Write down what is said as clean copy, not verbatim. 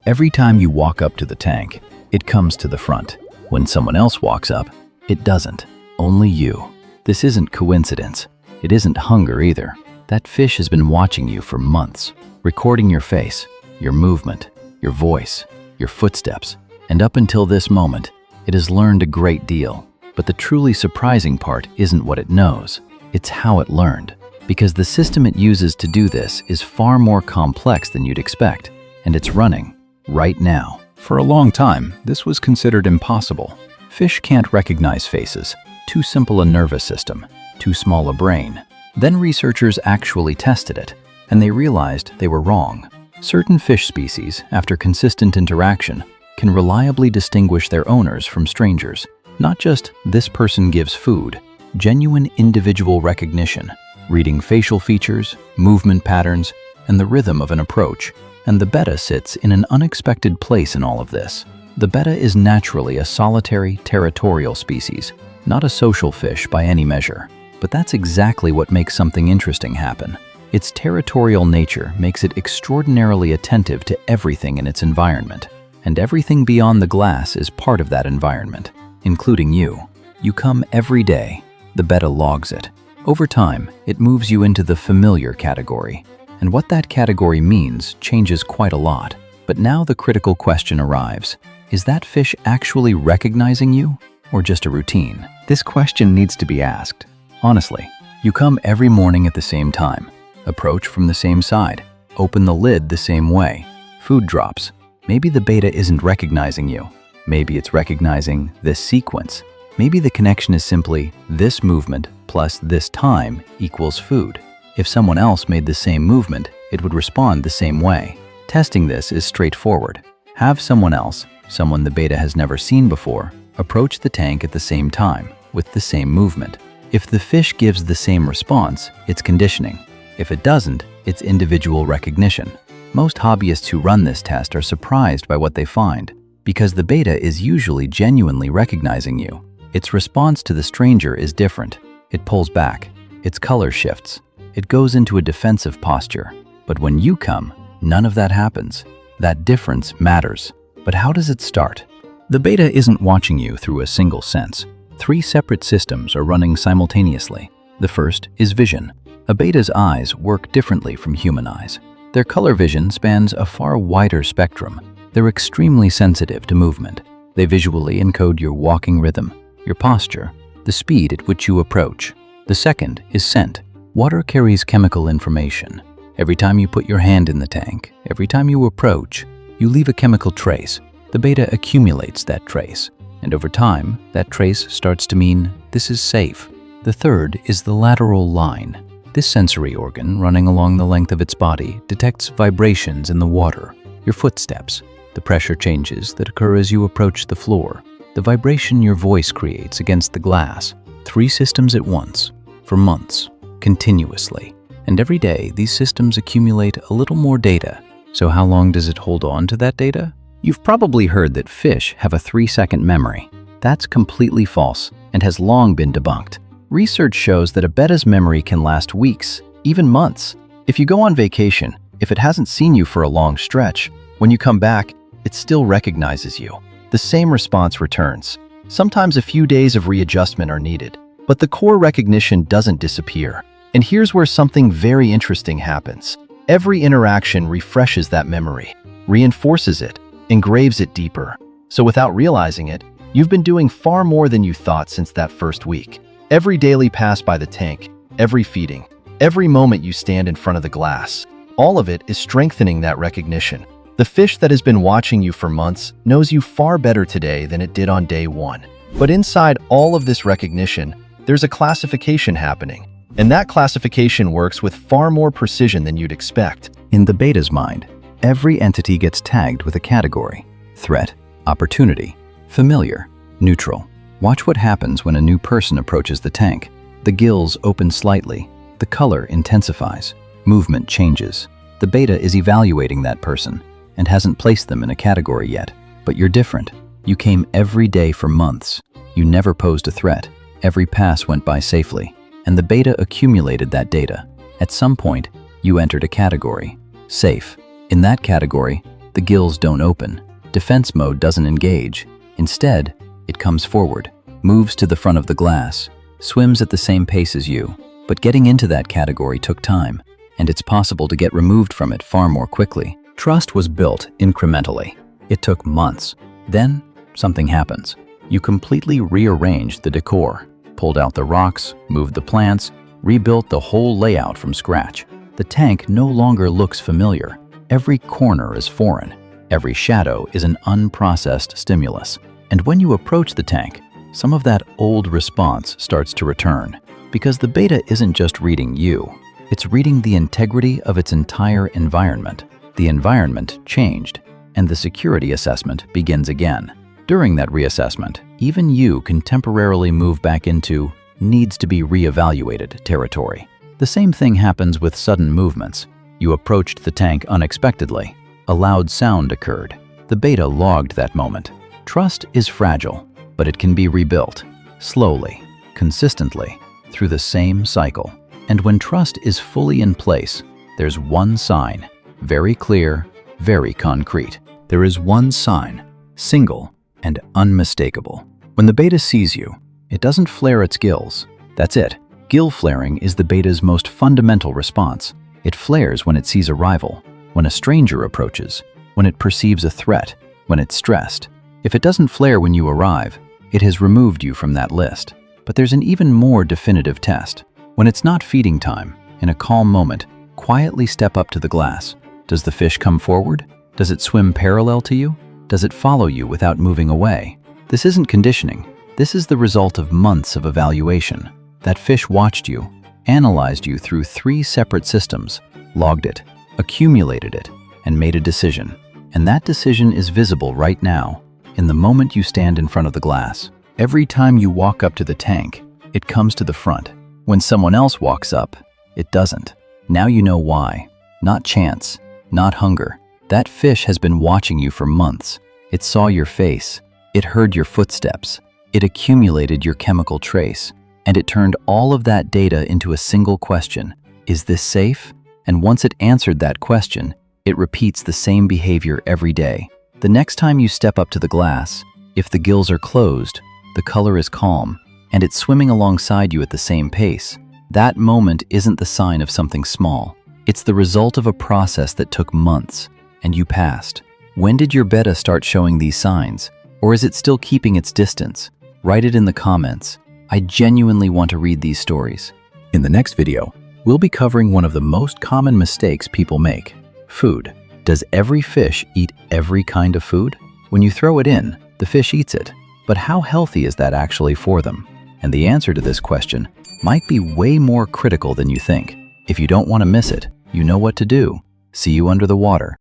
Every time you walk up to the tank, it comes to the front. When someone else walks up, it doesn't. Only you. This isn't coincidence. It isn't hunger either. That fish has been watching you for months, recording your face, your movement, your voice, your footsteps. And up until this moment, it has learned a great deal. But the truly surprising part isn't what it knows, it's how it learned. Because the system it uses to do this is far more complex than you'd expect, and it's running right now. For a long time, this was considered impossible. Fish can't recognize faces, too simple a nervous system, too small a brain. Then researchers actually tested it, and they realized they were wrong. Certain fish species, after consistent interaction, can reliably distinguish their owners from strangers. Not just this person gives food, genuine individual recognition, reading facial features, movement patterns, and the rhythm of an approach. And the betta sits in an unexpected place in all of this. The betta is naturally a solitary, territorial species, not a social fish by any measure. But that's exactly what makes something interesting happen. Its territorial nature makes it extraordinarily attentive to everything in its environment. And everything beyond the glass is part of that environment, including you. You come every day. The betta logs it. Over time, it moves you into the familiar category. And what that category means changes quite a lot. But now the critical question arrives. Is that fish actually recognizing you, or just a routine? This question needs to be asked. Honestly, you come every morning at the same time, approach from the same side, open the lid the same way. Food drops. Maybe the betta isn't recognizing you. Maybe it's recognizing this sequence. Maybe the connection is simply this movement plus this time equals food. If someone else made the same movement, it would respond the same way. Testing this is straightforward. Have someone else, someone the betta has never seen before, approach the tank at the same time, with the same movement. If the fish gives the same response, it's conditioning. If it doesn't, it's individual recognition. Most hobbyists who run this test are surprised by what they find, because the betta is usually genuinely recognizing you. Its response to the stranger is different. It pulls back. Its color shifts. It goes into a defensive posture. But when you come, none of that happens. That difference matters. But how does it start? The betta isn't watching you through a single sense. 3 separate systems are running simultaneously. The first is vision. A betta's eyes work differently from human eyes. Their color vision spans a far wider spectrum. They're extremely sensitive to movement. They visually encode your walking rhythm, your posture, the speed at which you approach. The second is scent. Water carries chemical information. Every time you put your hand in the tank, every time you approach, you leave a chemical trace. The betta accumulates that trace, and over time, that trace starts to mean this is safe. The third is the lateral line. This sensory organ, running along the length of its body, detects vibrations in the water, your footsteps, the pressure changes that occur as you approach the floor, the vibration your voice creates against the glass. 3 systems at once, for months, continuously. And every day, these systems accumulate a little more data. So how long does it hold on to that data? You've probably heard that fish have a 3-second memory. That's completely false and has long been debunked. Research shows that a betta's memory can last weeks, even months. If you go on vacation, if it hasn't seen you for a long stretch, when you come back, it still recognizes you. The same response returns. Sometimes a few days of readjustment are needed, but the core recognition doesn't disappear. And here's where something very interesting happens. Every interaction refreshes that memory, reinforces it, engraves it deeper. So without realizing it, you've been doing far more than you thought since that first week. Every daily pass by the tank, every feeding, every moment you stand in front of the glass, all of it is strengthening that recognition. The fish that has been watching you for months knows you far better today than it did on day 1. But inside all of this recognition, there's a classification happening. And that classification works with far more precision than you'd expect. In the betta's mind, every entity gets tagged with a category: threat, opportunity, familiar, neutral. Watch what happens when a new person approaches the tank. The gills open slightly, the color intensifies, movement changes. The betta is evaluating that person and hasn't placed them in a category yet. But you're different. You came every day for months. You never posed a threat. Every pass went by safely. And the betta accumulated that data. At some point, you entered a category: safe. In that category, The gills don't open. Defense mode doesn't engage. Instead, it comes forward, moves to the front of the glass, swims at the same pace as you. But getting into that category took time, and it's possible to get removed from it far more quickly. Trust was built incrementally. It took months. Then, something happens. You completely rearranged the decor, pulled out the rocks, moved the plants, rebuilt the whole layout from scratch. The tank no longer looks familiar. Every corner is foreign. Every shadow is an unprocessed stimulus. And when you approach the tank, some of that old response starts to return. Because the beta isn't just reading you, it's reading the integrity of its entire environment. The environment changed, and the security assessment begins again. During that reassessment, even you can temporarily move back into needs to be reevaluated territory. The same thing happens with sudden movements. You approached the tank unexpectedly. A loud sound occurred. The beta logged that moment. Trust is fragile, but it can be rebuilt, slowly, consistently, through the same cycle. And when trust is fully in place, there's one sign, very clear, very concrete. There is one sign, single and unmistakable. When the beta sees you, it doesn't flare its gills. That's it. Gill flaring is the beta's most fundamental response. It flares when it sees a rival, when a stranger approaches, when it perceives a threat, when it's stressed. If it doesn't flare when you arrive, it has removed you from that list. But there's an even more definitive test. When it's not feeding time, in a calm moment, quietly step up to the glass. Does the fish come forward? Does it swim parallel to you? Does it follow you without moving away? This isn't conditioning. This is the result of months of evaluation. That fish watched you, analyzed you through 3 separate systems, logged it, accumulated it, and made a decision. And that decision is visible right now, in the moment you stand in front of the glass. Every time you walk up to the tank, it comes to the front. When someone else walks up, it doesn't. Now you know why. Not chance, not hunger. That fish has been watching you for months. It saw your face. It heard your footsteps. It accumulated your chemical trace. And it turned all of that data into a single question. Is this safe? And once it answered that question, it repeats the same behavior every day. The next time you step up to the glass, if the gills are closed, the color is calm, and it's swimming alongside you at the same pace, that moment isn't the sign of something small. It's the result of a process that took months, and you passed. When did your beta start showing these signs? Or is it still keeping its distance? Write it in the comments. I genuinely want to read these stories. In the next video, we'll be covering one of the most common mistakes people make: food. Does every fish eat every kind of food? When you throw it in, the fish eats it. But how healthy is that actually for them? And the answer to this question might be way more critical than you think. If you don't want to miss it, you know what to do. See you under the water.